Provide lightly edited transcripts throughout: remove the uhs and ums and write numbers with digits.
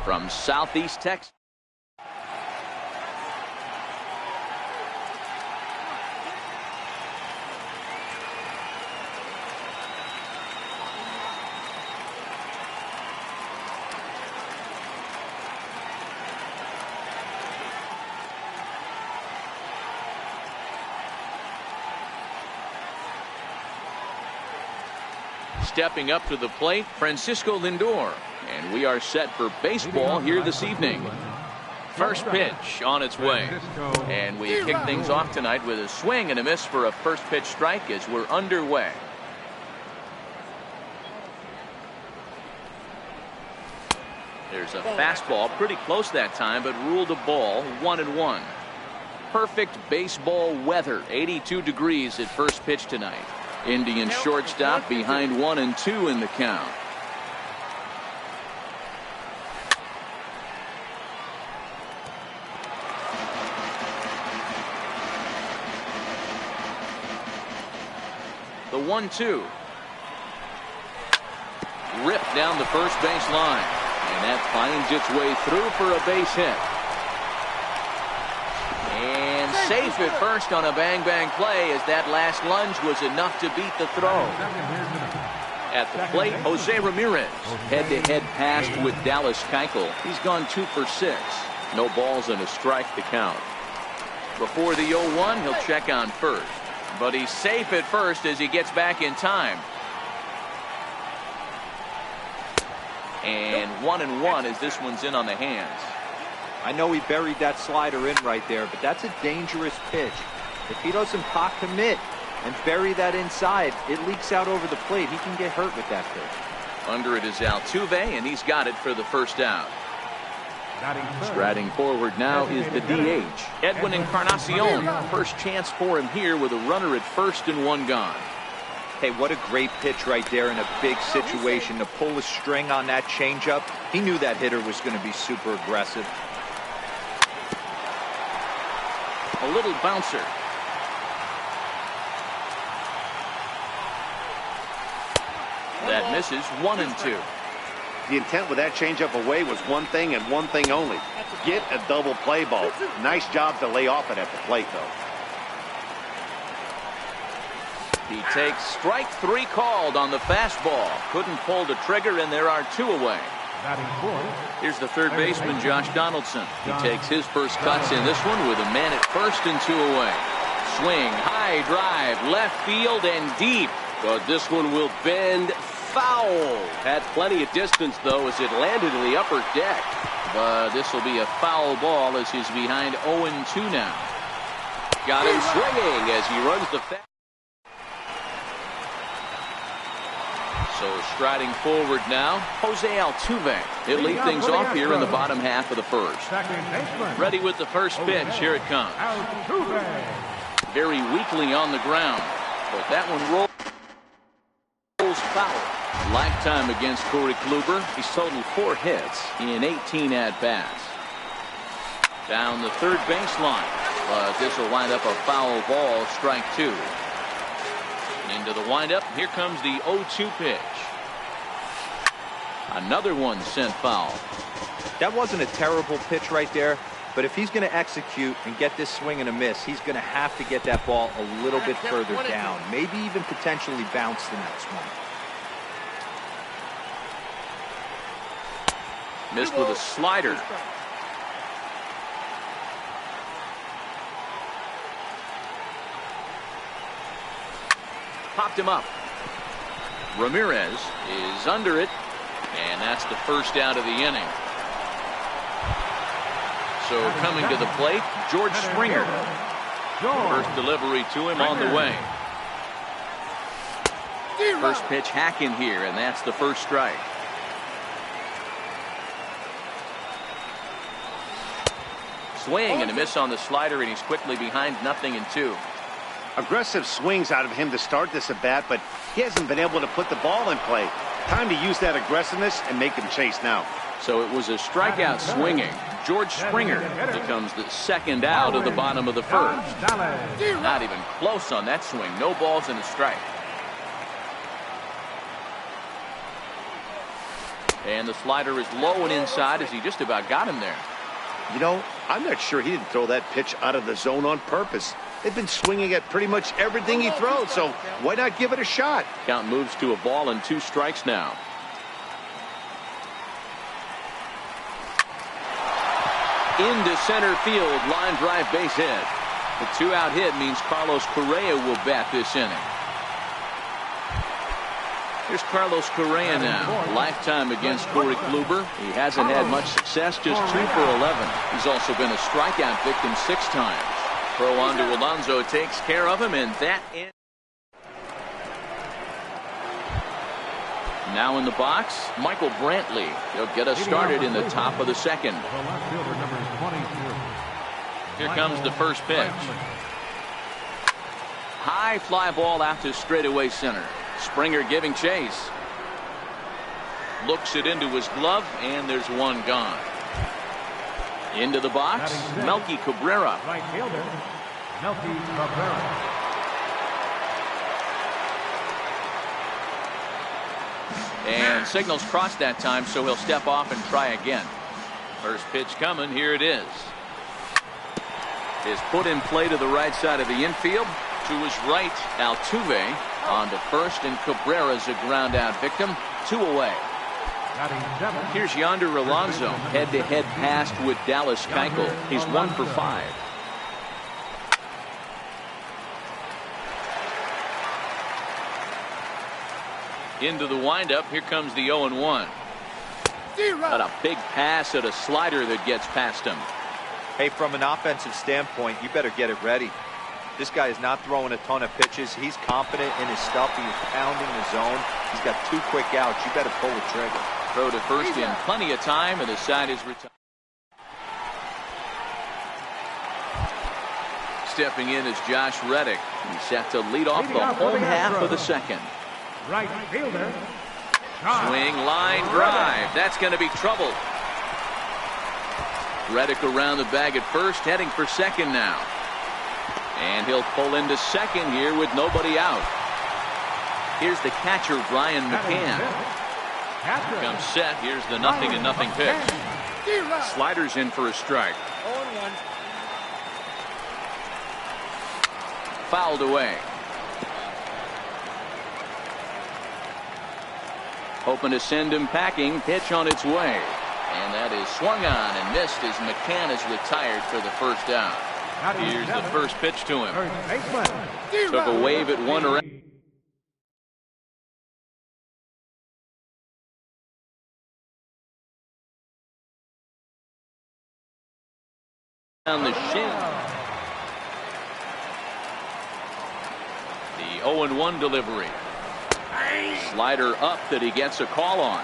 from Southeast Texas. Stepping up to the plate, Francisco Lindor. And we are set for baseball here this evening. First pitch on its way. And we kick things off tonight with a swing and a miss for a first pitch strike as we're underway. There's a fastball pretty close that time, but ruled a ball, 1-1. Perfect baseball weather, 82 degrees at first pitch tonight. Indian shortstop behind 1-2 in the count. The 1-2. Ripped down the first base line. And that finds its way through for a base hit. And safe at first on a bang-bang play as that last lunge was enough to beat the throw. At the plate, Jose Ramirez. Head-to-head pass with Dallas Keuchel. He's gone 2 for 6. No balls and a strike to count. Before the 0-1, he'll check on first. But he's safe at first as he gets back in time. And 1-1 as this one's in on the hands. I know he buried that slider in right there, but that's a dangerous pitch. If he doesn't pot commit and bury that inside, it leaks out over the plate. He can get hurt with that pitch. Under it is Altuve, and he's got it for the first out. Striding forward now is the DH, Edwin Encarnacion. First chance for him here with a runner at first and 1 gone. Hey, what a great pitch right there in a big situation to pull a string on that changeup. He knew that hitter was going to be super aggressive. A little bouncer. That misses, 1-2. The intent with that changeup away was one thing and one thing only. Get a double play ball. Nice job to lay off it at the plate, though. He takes strike 3 called on the fastball. Couldn't pull the trigger, and there are 2 away. Here's the third baseman, Josh Donaldson. He takes his first cuts in this one with a man at first and 2 away. Swing, high drive, left field and deep. But this one will bend foul. Had plenty of distance, though, as it landed in the upper deck. But this will be a foul ball as he's behind 0-2 now. Got him swinging as he runs the fast. So striding forward now, Jose Altuve. He'll lead things off here in the bottom half of the first. Ready with the first pitch. Here it comes. Very weakly on the ground, but that one rolls foul. Lifetime against Corey Kluber. He's totaled 4 hits in 18 at-bats. Down the third baseline, but this will wind up a foul ball, strike 2. Into the windup. Here comes the 0-2 pitch. Another one sent foul. That wasn't a terrible pitch right there, but if he's going to execute and get this swing and a miss, he's going to have to get that ball a little bit further down, maybe even potentially bounce the next one. Missed with a slider. Popped him up. Ramirez is under it, and that's the first out of the inning. So coming to the plate, George Springer. First delivery to him on the way. First pitch hack in here, and that's the first strike. Swing and a miss on the slider, and he's quickly behind 0-2. Aggressive swings out of him to start this at bat, but he hasn't been able to put the ball in play. Time to use that aggressiveness and make him chase now. So it was a strikeout swinging. George Springer becomes the second out of the bottom of the first. Not even close on that swing. No balls and a strike. And the slider is low and inside as he just about got him there. You know, I'm not sure he didn't throw that pitch out of the zone on purpose. They've been swinging at pretty much everything he throws, so why not give it a shot? Count moves to a ball and 2 strikes now. Into center field, line drive, base hit. The 2-out hit means Carlos Correa will bat this inning. Here's Carlos Correa now. Lifetime against Corey Kluber. He hasn't had much success, just 2 for 11. He's also been a strikeout victim 6 times. Throw on to Alonso takes care of him, and that ends. Now in the box, Michael Brantley. He'll get us started in the top of the second. Here comes the first pitch. High fly ball out to straightaway center. Springer giving chase. Looks it into his glove, and there's one gone. Into the box, Melky Cabrera. Right fielder, Melky Cabrera. And signals crossed that time, so he'll step off and try again. First pitch coming. Here it is. Is put in play to the right side of the infield. To his right, Altuve on to first, and Cabrera's a ground out victim. 2 away. Here's Yonder Alonso. Head-to-head pass with Dallas Keuchel. He's 1 for 5. Into the windup. Here comes the 0-1. Got a big pass at a slider that gets past him. Hey, from an offensive standpoint, you better get it ready. This guy is not throwing a ton of pitches. He's confident in his stuff. He's pounding the zone. He's got 2 quick outs. You better pull the trigger. Throw to first in plenty of time, and the side is retired. Stepping in is Josh Reddick. He's set to lead off the home half of the second. Right fielder. Swing, line drive. That's going to be trouble. Reddick around the bag at first, heading for second now. And he'll pull into second here with nobody out. Here's the catcher, Brian McCann. Here comes set. Here's the 0-0 pitch. Sliders in for a strike. Fouled away. Hoping to send him packing. Pitch on its way. And that is swung on and missed as McCann is retired for the first down. Here's the first pitch to him. Took a wave at one around. On the shin. The 0-1 delivery. Slider up that he gets a call on.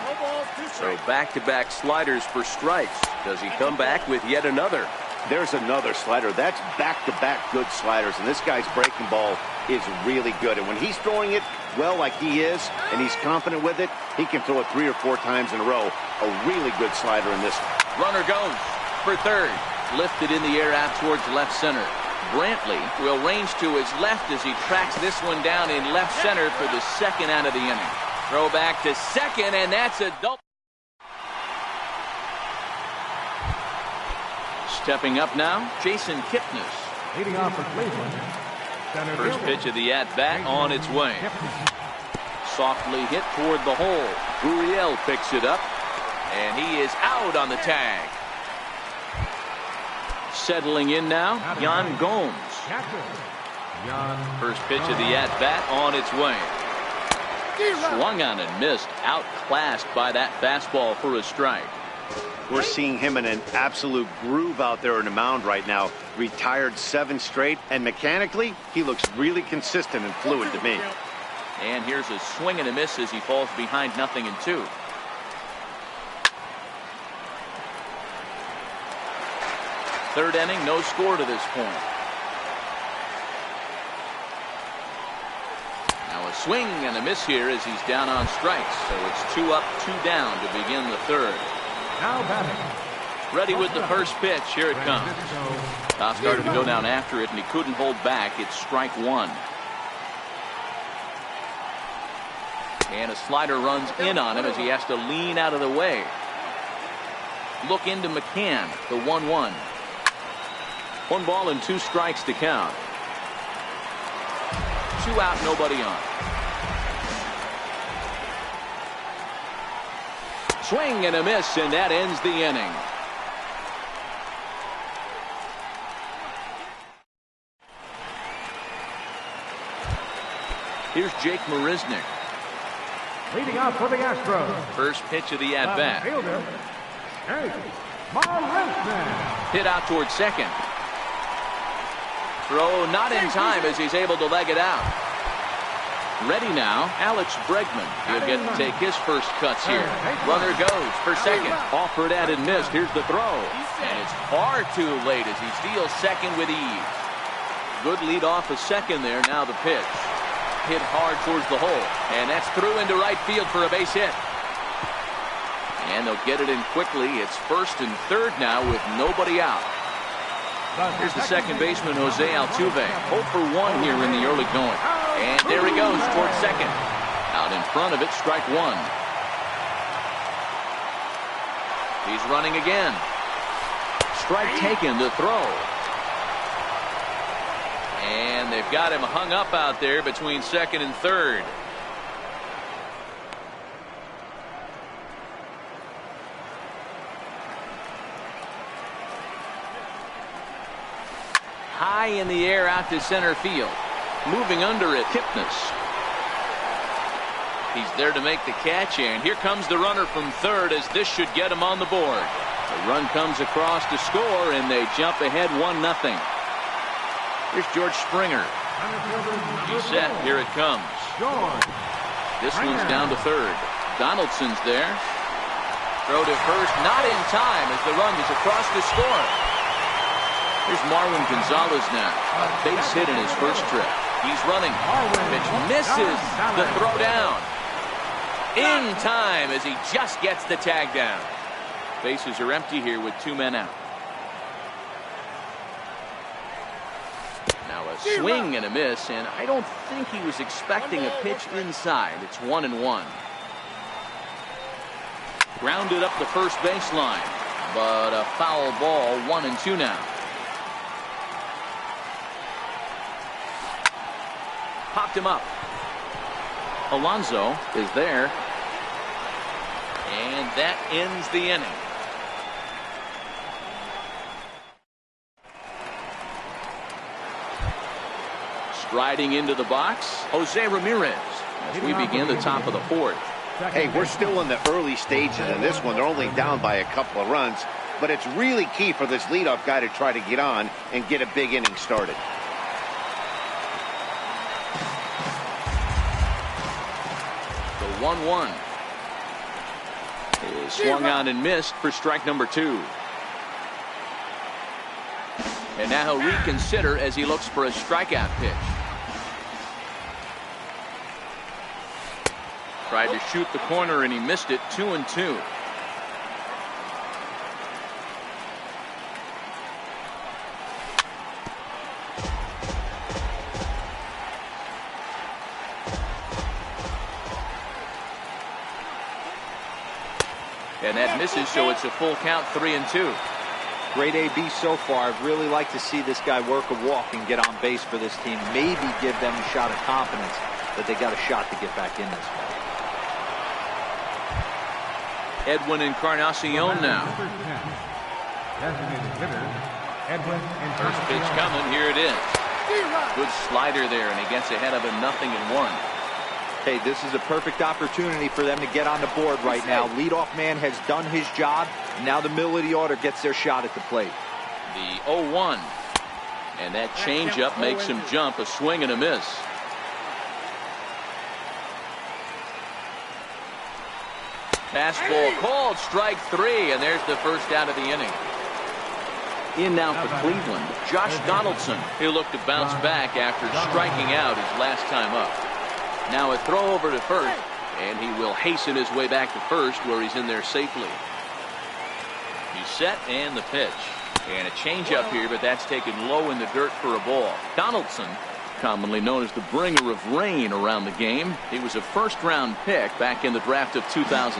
So back-to-back sliders for strikes. Does he come back with yet another? There's another slider. That's back-to-back good sliders, and this guy's breaking ball is really good. And when he's throwing it well like he is, and he's confident with it, he can throw it 3 or 4 times in a row. A really good slider in this one. Runner goes for third. Lifted in the air out towards left center. Brantley will range to his left as he tracks this one down in left center for the second out of the inning. Throw back to second, and that's a double. Stepping up now, Jason Kipnis. Leading off for Cleveland. First pitch of the at-bat on its way. Softly hit toward the hole. Gurriel picks it up, and he is out on the tag. Settling in now, Yan Gomes. First pitch of the at-bat on its way. Swung on and missed, outclassed by that fastball for a strike. We're seeing him in an absolute groove out there in the mound right now. Retired 7 straight, and mechanically, he looks really consistent and fluid to me. And here's a swing and a miss as he falls behind 0-2. Third inning, no score to this point. Now a swing and a miss here as he's down on strikes. So it's 2 up, 2 down to begin the third. Now batting. Ready with the first pitch. Here it comes. Toss started to go down after it, and he couldn't hold back. It's strike 1. And a slider runs in on him as he has to lean out of the way. Look into McCann, the 1-1. 1 ball and 2 strikes to count. 2 out, nobody on. Swing and a miss, and that ends the inning. Here's Jake Marisnick. Leading off for the Astros. First pitch of the at-bat. Hit out towards second. Throw not in time as he's able to leg it out. Ready now, Alex Bregman. He'll get to take his first cuts here. Runner goes for second. Offered at and missed. Here's the throw. And it's far too late as he steals second with ease. Good lead off of second there. Now the pitch. Hit hard towards the hole. And that's through into right field for a base hit. And they'll get it in quickly. It's first and third now with nobody out. Here's the second baseman, Jose Altuve. 0 for 1 here in the early going. And there he goes towards second. Out in front of it, strike 1. He's running again. Strike taken, the throw. And they've got him hung up out there between second and third. High in the air out to center field. Moving under it, Kipnis. He's there to make the catch, and here comes the runner from third as this should get him on the board. The run comes across to score, and they jump ahead 1-0. Here's George Springer. He's set. Here it comes. This one's down to third. Donaldson's there. Throw to first, not in time as the run is across to score. Here's Marwin Gonzalez now. A base hit in his first trip. He's running. Pitch misses the throw down. In time as he just gets the tag down. Bases are empty here with 2 men out. Now a swing and a miss, and I don't think he was expecting a pitch inside. It's 1-1. Grounded up the first baseline, but a foul ball. 1-2 now. Popped him up. Alonso is there. And that ends the inning. Striding into the box, Jose Ramirez as we begin the top of the 4th. Hey, we're still in the early stages in this one. They're only down by a couple of runs, but it's really key for this leadoff guy to try to get on and get a big inning started. The 1-1 is swung on and missed for strike number 2. And now he'll reconsider as he looks for a strikeout pitch. Tried to shoot the corner and he missed it. 2-2. And that misses, so it's a full count. 3-2. Great AB so far. I'd really like to see this guy work a walk and get on base for this team. Maybe give them a shot of confidence that they got a shot to get back in this one. Edwin Encarnacion now. First pitch coming. Here it is. Good slider there, and he gets ahead of him 0-1. Hey, this is a perfect opportunity for them to get on the board right now. Leadoff man has done his job. Now the middle of the order gets their shot at the plate. The 0-1. And that changeup makes him jump. A swing and a miss. Fastball called, strike 3, and there's the first out of the inning. In now for Cleveland, Josh Donaldson. He'll look to bounce back after striking out his last time up. Now a throw over to first, and he will hasten his way back to first where he's in there safely. He's set, and the pitch. And a changeup here, but that's taken low in the dirt for a ball. Donaldson commonly known as the bringer of rain around the game. He was a first-round pick back in the draft of 2007.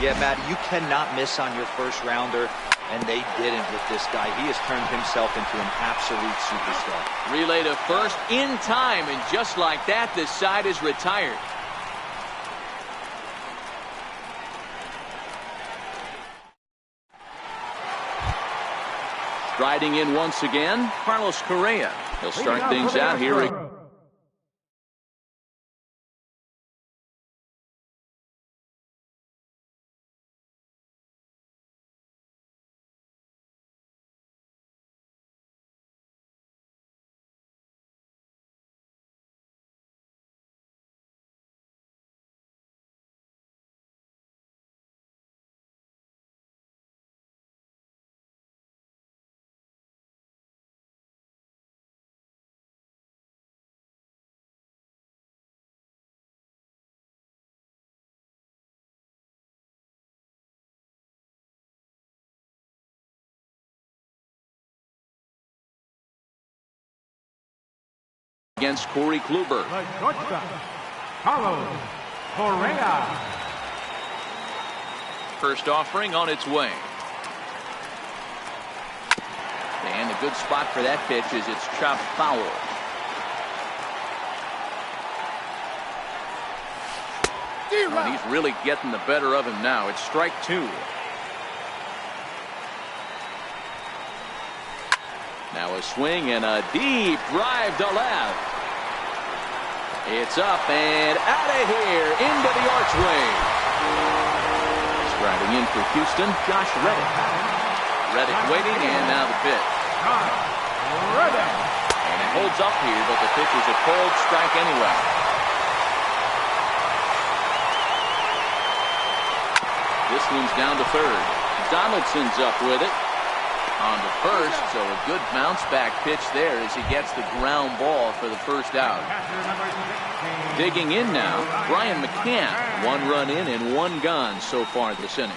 Yeah, Matt, you cannot miss on your first rounder, and they didn't with this guy. He has turned himself into an absolute superstar. Relay to first in time, and just like that, the side is retired. Striding in once again, Carlos Correa. He'll start things out here. Against Corey Kluber. The shortstop, Carlos Correa. First offering on its way. And a good spot for that pitch is it's chopped foul. And he's really getting the better of him now. It's strike two. Now a swing and a deep drive to left. It's up and out of here into the archway. Striding in for Houston, Josh Reddick. Reddick waiting, and now the pitch. And it holds up here, but the pitch is a cold strike anyway. This one's down to third. Donaldson's up with it. On to first, so a good bounce back pitch there as he gets the ground ball for the first out. Digging in now, Brian McCann. 1 run in and 1 gone so far this inning.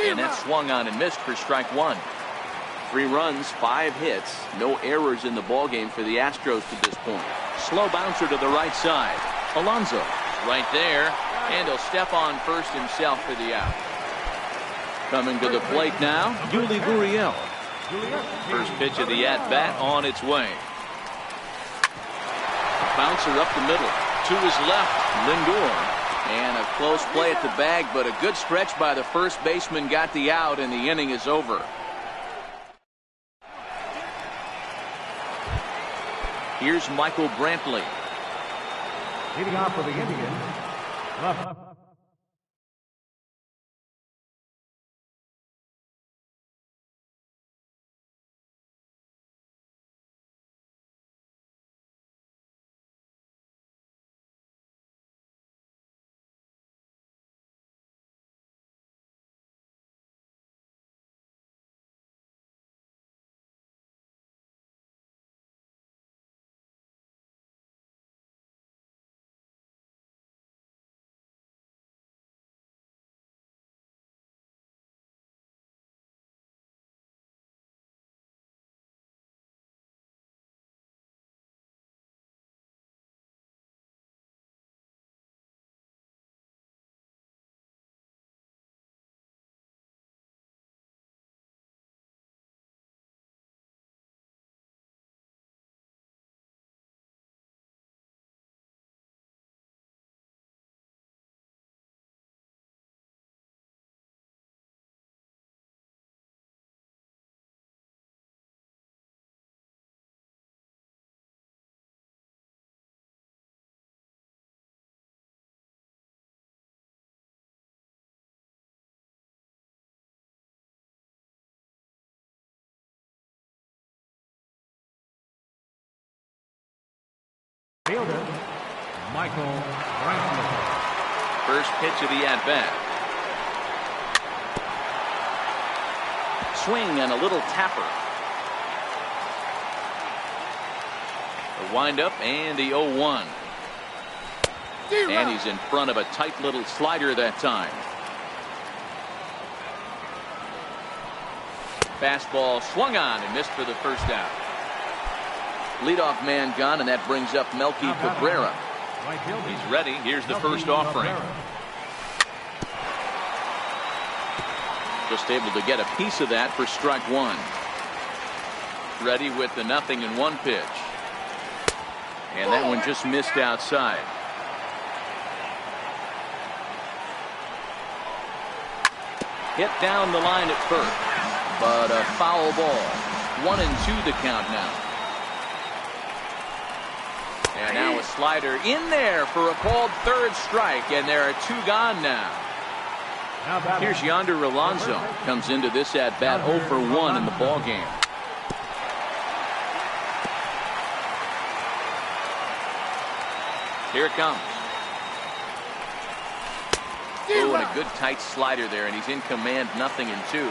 And that swung on and missed for strike 1. 3 runs, 5 hits, no errors in the ballgame for the Astros to this point. Slow bouncer to the right side. Alonso right there, and he'll step on first himself for the out. Coming to the plate now, Yuli Gurriel. First pitch of the at-bat on its way. Bouncer up the middle. To his left, Lindor. And a close play at the bag, but a good stretch by the first baseman got the out, and the inning is over. Here's Michael Brantley. Leading off for the Indians, left. Fielder, Michael Brantley. First pitch of the at-bat. Swing and a little tapper. The windup and the 0-1. And he's in front of a tight little slider that time. Fastball swung on and missed for the first out. Leadoff man gone, and that brings up Melky Cabrera. He's ready. Here's the first offering. Just able to get a piece of that for strike one. Ready with the 0-1 pitch. And that one just missed outside. Hit down the line at first, but a foul ball. 1-2 the count now. And now a slider in there for a called third strike, and there are two gone now. Here's Yonder Alonso. Comes into this at bat 0 for 1 in the ball game. Here it comes. Oh, and a good tight slider there, and he's in command. 0-2.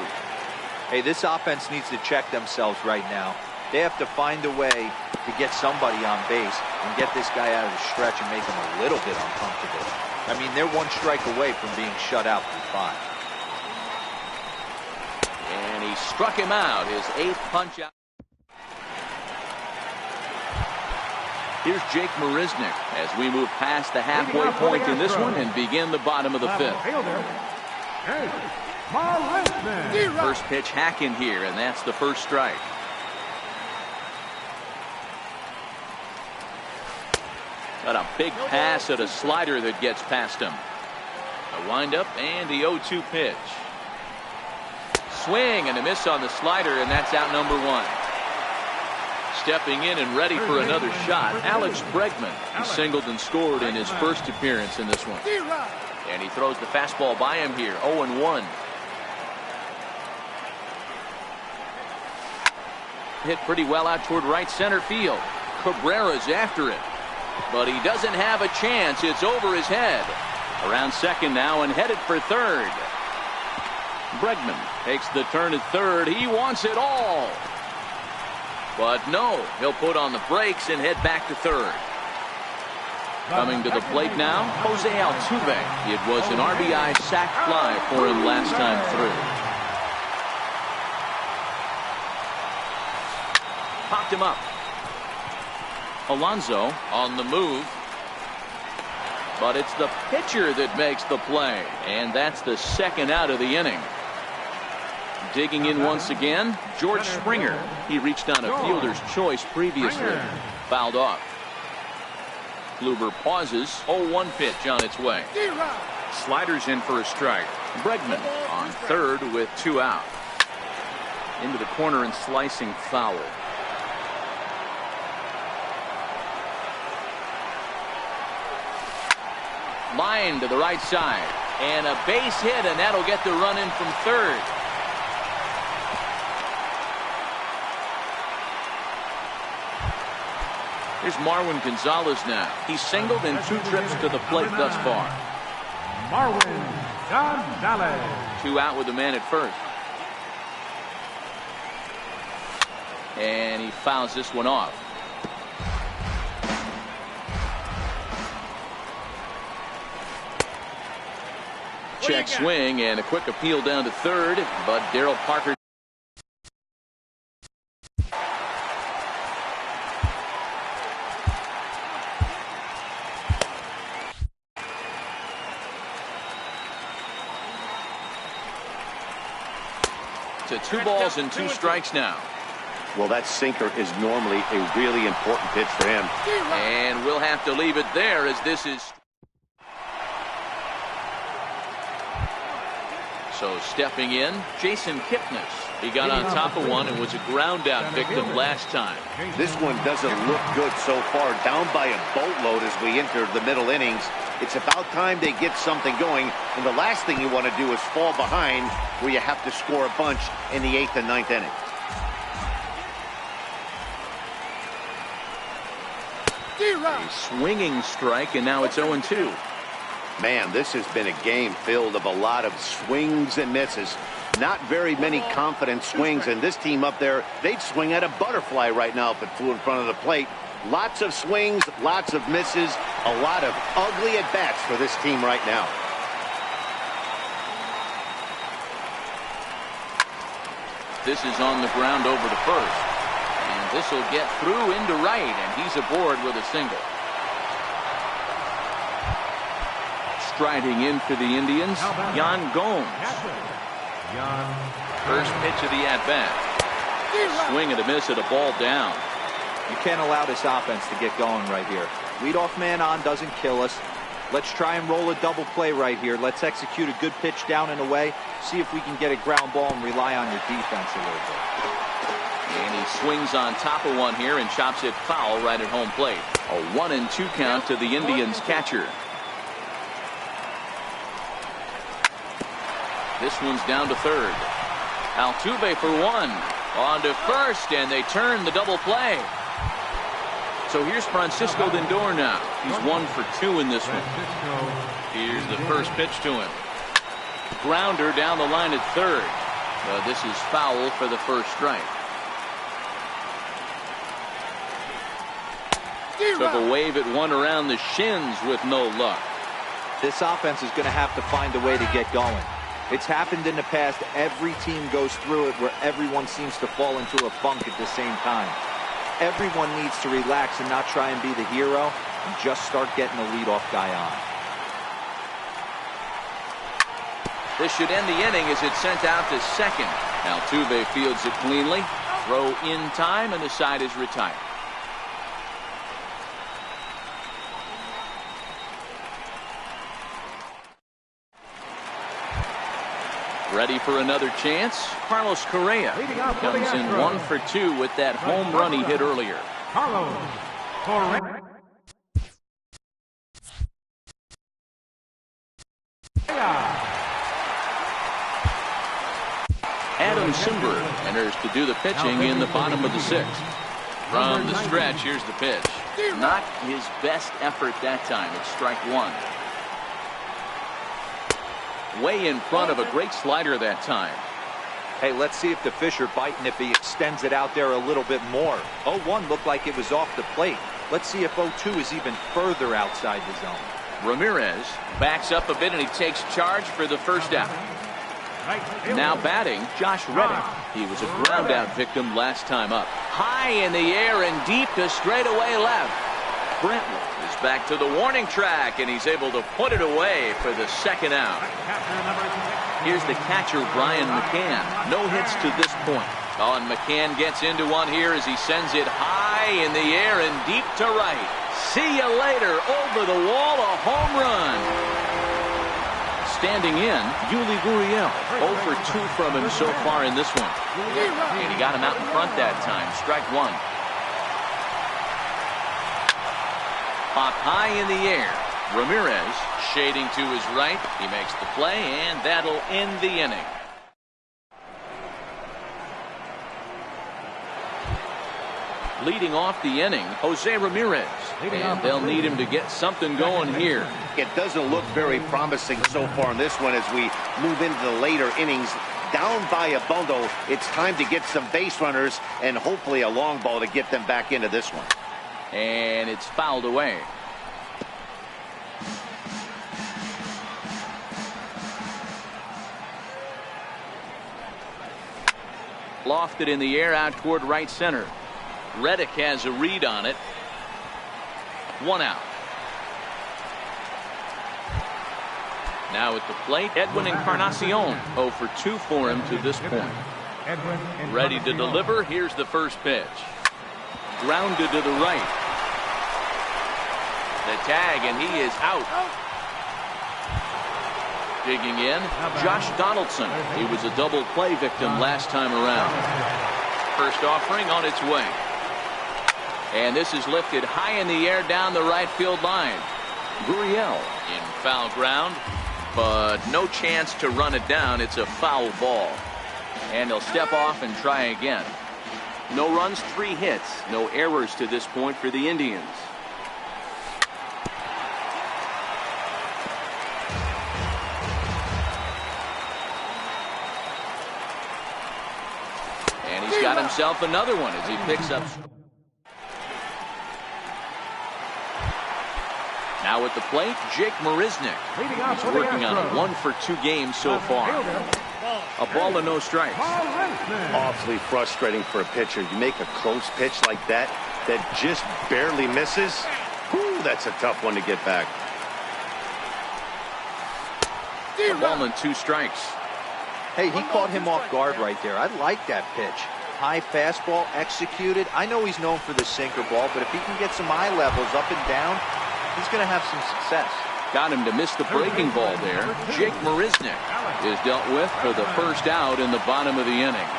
Hey, this offense needs to check themselves right now. They have to find a way to get somebody on base and get this guy out of the stretch and make him a little bit uncomfortable. I mean, they're one strike away from being shut out through 5. And he struck him out, his 8th punch out. Here's Jake Marisnick as we move past the halfway point in this one and begin the bottom of the 5th. First pitch hack in here, and that's the first strike. Got a big pass at a slider that gets past him. A windup and the 0-2 pitch. Swing and a miss on the slider, and that's out number 1. Stepping in and ready for another shot, Alex Bregman. He singled and scored in his first appearance in this one. And he throws the fastball by him here, 0-1. Hit pretty well out toward right center field. Cabrera's after it, but he doesn't have a chance. It's over his head. Around second now and headed for third. Bregman takes the turn at third. He wants it all. But no, he'll put on the brakes and head back to third. Coming to the plate now, Jose Altuve. It was an RBI sac fly for him last time through. Popped him up. Alonso on the move. But it's the pitcher that makes the play. And that's the second out of the inning. Digging in once again, George Springer. He reached on a fielder's choice previously. Fouled off. Kluber pauses. 0-1 pitch on its way. Sliders in for a strike. Bregman on third with 2 out. Into the corner and slicing foul. Line to the right side. And a base hit, and that'll get the run in from third. Here's Marwin Gonzalez now. He's singled in 2 trips to the plate thus far. Marwin Gonzalez. 2 out with the man at first. And he fouls this one off. Check swing and a quick appeal down to third, but Darryl Parker. To 2 balls and 2 strikes now. Well, that sinker is normally a really important pitch for him. And we'll have to leave it there as this is. So stepping in, Jason Kipnis. He got on top of one and was a ground out victim last time. This one doesn't look good so far. Down by a boatload as we enter the middle innings. It's about time they get something going. And the last thing you want to do is fall behind where you have to score a bunch in the 8th and 9th inning. A swinging strike, and now it's 0-2. Man, this has been a game filled of a lot of swings and misses. Not very many confident swings, and this team up there, they'd swing at a butterfly right now if it flew in front of the plate. Lots of swings, lots of misses, a lot of ugly at-bats for this team right now. This is on the ground over to first. And This will get through into right, and he's aboard with a single. Striding in for the Indians, Yan Gomes. First pitch of the at-bat. Swing and a miss at a ball down. You can't allow this offense to get going right here. Leadoff man on doesn't kill us. Let's try and roll a double play right here. Let's execute a good pitch down and away. See if we can get a ground ball and rely on your defense a little bit. And he swings on top of one here and chops it foul right at home plate. A 1-2 count to the Indians catcher. This one's down to third. Altuve for one. On to first, and they turn the double play. So here's Francisco Lindor now. He's 1 for 2 in this one. Here's the first pitch to him. Grounder down the line at third. This is foul for the first strike. Took a wave at one around the shins with no luck. This offense is going to have to find a way to get going. It's happened in the past. Every team goes through it where everyone seems to fall into a funk at the same time. Everyone needs to relax and not try and be the hero and just start getting the leadoff guy on. This should end the inning as it's sent out to second. Altuve fields it cleanly. Throw in time, and the side is retired. Ready for another chance? Carlos Correa comes in 1 for 2 with that home run he hit earlier. Carlos Correa. Adam Simber enters to do the pitching in the bottom of the 6th. From the stretch, here's the pitch. Not his best effort that time. It's strike 1. Way in front of a great slider that time. Hey, let's see if the fish are biting if he extends it out there a little bit more. 0-1 looked like it was off the plate. Let's see if 0-2 is even further outside the zone. Ramirez backs up a bit and he takes charge for the first out. Now batting, Josh Reddick. He was a ground out victim last time up. High in the air and deep to straightaway left. Brentwood is back to the warning track, and he's able to put it away for the second out. Here's the catcher, Brian McCann. No hits to this point. Oh, and McCann gets into one here as he sends it high in the air and deep to right. See you later. Over the wall, a home run. Standing in, Yuli Gurriel. 0 for 2 from him so far in this one. And he got him out in front that time. Strike 1. Popped high in the air. Ramirez shading to his right. He makes the play, and that'll end the inning. Leading off the inning, Jose Ramirez. And they'll need him to get something going here. It doesn't look very promising so far in this one as we move into the later innings. Down by a bundle, it's time to get some base runners and hopefully a long ball to get them back into this one. And it's fouled away. Lofted in the air out toward right center. Reddick has a read on it. 1 out. Now at the plate, Edwin Encarnacion. 0 for 2 for him to this point. Ready to deliver. Here's the first pitch. Grounded to the right. The tag, and he is out. Digging in, Josh Donaldson. He was a double play victim last time around. First offering on its way. And this is lifted high in the air down the right field line. Gurriel in foul ground, but no chance to run it down. It's a foul ball. And he'll step off and try again. No runs, 3 hits. No errors to this point for the Indians. And he's got himself another one as he picks up. Now at the plate, Jake Marisnick. He's working on a 1 for 2 game so far. A ball and no strikes. Awfully frustrating for a pitcher. You make a close pitch like that just barely misses. Whew, that's a tough one to get back. A ball and 2 strikes. Hey, he caught him off guard right there. I like that pitch. High fastball executed. I know he's known for the sinker ball, but if he can get some eye levels up and down, he's going to have some success. Got him to miss the breaking ball there. Jake Marisnick is dealt with for the first out in the bottom of the inning.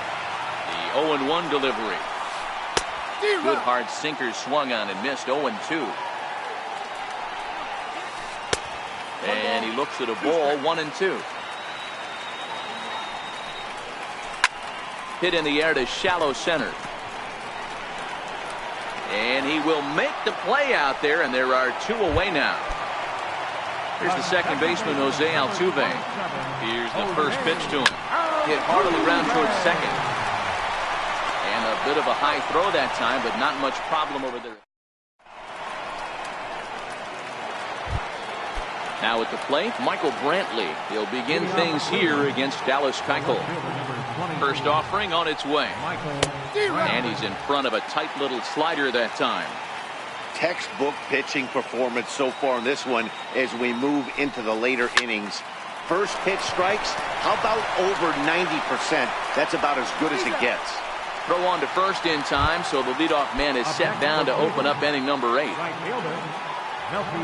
The 0-1 delivery. Good hard sinker swung on and missed. 0-2. And he looks at a ball. 1-2. Hit in the air to shallow center. And he will make the play out there, and there are 2 away now. Here's the second baseman, Jose Altuve. Here's the first pitch to him. Hit hard on the ground towards second. And a bit of a high throw that time, but not much problem over there. Now at the plate, Michael Brantley. He'll begin things here against Dallas Keuchel. First offering on its way. And he's in front of a tight little slider that time. Textbook pitching performance so far in this one as we move into the later innings. First pitch strikes, how about over 90%? That's about as good as it gets. Throw on to first in time, so the leadoff man is set down to open up inning number 8.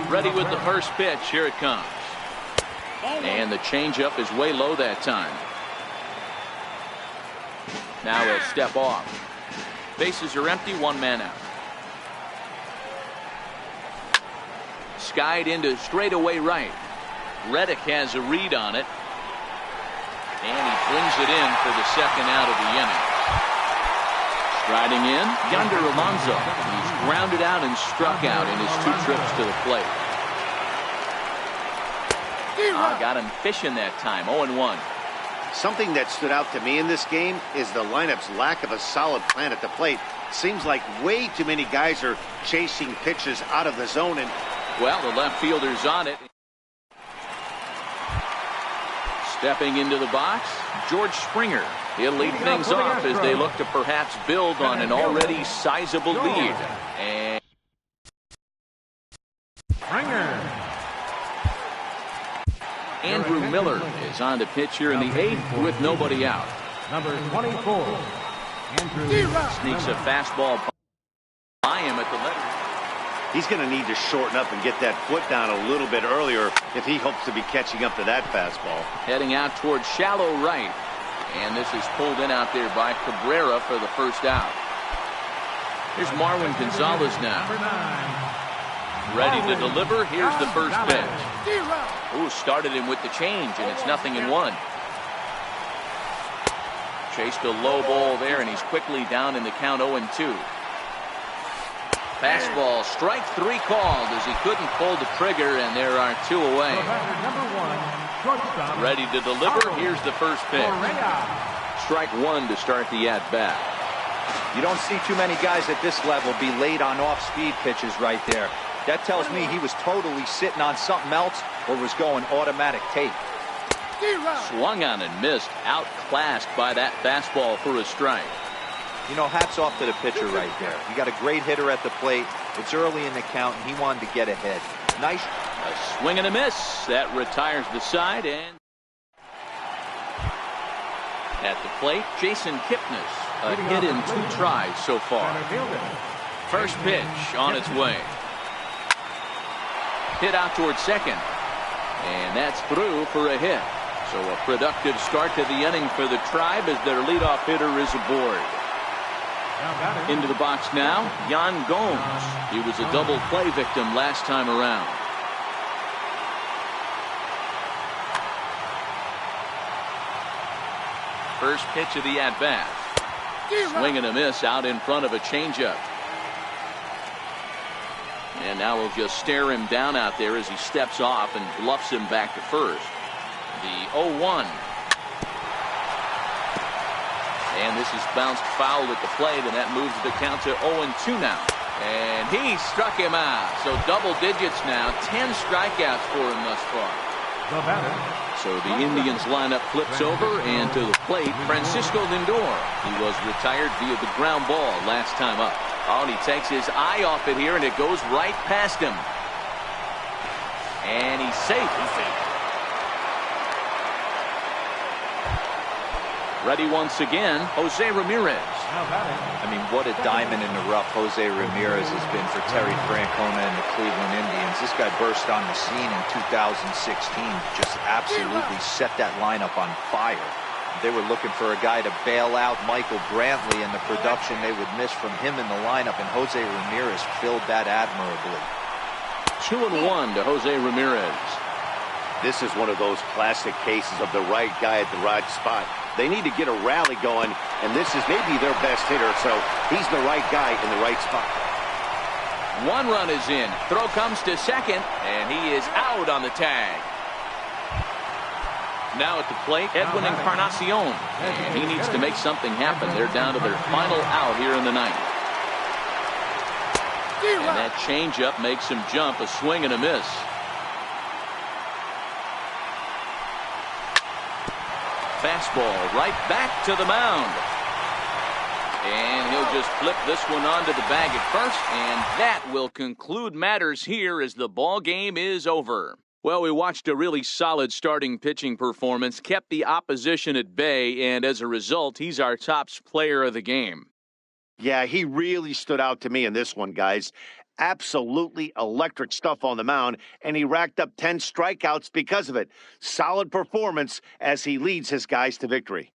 Ready with the first pitch. Here it comes. And the changeup is way low that time. Now he'll step off. Bases are empty, 1 man out. Skied into straightaway right. Reddick has a read on it. And he brings it in for the second out of the inning. Striding in, Yonder Alonso. He's grounded out and struck out in his 2 trips to the plate. Got him fishing that time. 0-1. Something that stood out to me in this game is the lineup's lack of a solid plan at the plate. Seems like way too many guys are chasing pitches out of the zone. And well, the left fielder's on it. Stepping into the box, George Springer. He'll lead things off as they look to perhaps build on an already sizable lead. And Andrew Miller is on the pitch here in the 8th with nobody out. Number 24. Sneaks a fastball by him at the letter. he's going to need to shorten up and get that foot down a little bit earlier if he hopes to be catching up to that fastball. Heading out towards shallow right. And this is pulled in out there by Cabrera for the first out. Here's Marwin Gonzalez now. Ready to deliver. Here's the first pitch. Ooh, started him with the change, and it's 0-1. Chased a low ball there, and he's quickly down in the count 0-2. Fastball, strike three called as he couldn't pull the trigger, and there are two away. Ready to deliver. Here's the first pitch. Strike one to start the at-bat. You don't see too many guys at this level be late on off-speed pitches right there. That tells me he was totally sitting on something else or was going automatic tape. Swung on and missed. Outclassed by that fastball for a strike. You know, hats off to the pitcher right there. You got a great hitter at the plate. It's early in the count, and he wanted to get ahead. Nice. A swing and a miss. That retires the side. And at the plate, Jason Kipnis. A hit in 2 tries so far. First pitch on its way. Hit out towards second. And that's through for a hit. So a productive start to the inning for the Tribe as their leadoff hitter is aboard. Into the box now, Yan Gomes. He was a double play victim last time around. First pitch of the at-bat. Swing and a miss out in front of a changeup. And now we'll just stare him down out there as he steps off and bluffs him back to first. The 0-1. And this is bounced foul at the plate, and that moves the count to 0-2 now. And he struck him out. So double digits now. 10 strikeouts for him thus far. The batter. So the Indians lineup flips over, and to the plate, Francisco Lindor. He was retired via the ground ball last time up. Oh, and he takes his eye off it here, and it goes right past him. And he's safe. Ready once again, Jose Ramirez. I mean, what a diamond in the rough Jose Ramirez has been for Terry Francona and the Cleveland Indians. This guy burst on the scene in 2016, just absolutely set that lineup on fire. They were looking for a guy to bail out Michael Brantley, and the production they would miss from him in the lineup, and Jose Ramirez filled that admirably. 2-1 to Jose Ramirez. This is one of those classic cases of the right guy at the right spot. They need to get a rally going, and this is maybe their best hitter, so he's the right guy in the right spot. 1 run is in. Throw comes to second, and he is out on the tag. Now at the plate, Edwin Encarnacion. And he needs to make something happen. They're down to their final out here in the ninth. And that changeup makes him jump, a swing and a miss. Fastball right back to the mound. And he'll just flip this one onto the bag at first, and that will conclude matters here as the ball game is over. Well, we watched a really solid starting pitching performance, kept the opposition at bay, and as a result, he's our top player of the game. Yeah, he really stood out to me in this one, guys. Absolutely electric stuff on the mound, and he racked up 10 strikeouts because of it. Solid performance as he leads his guys to victory.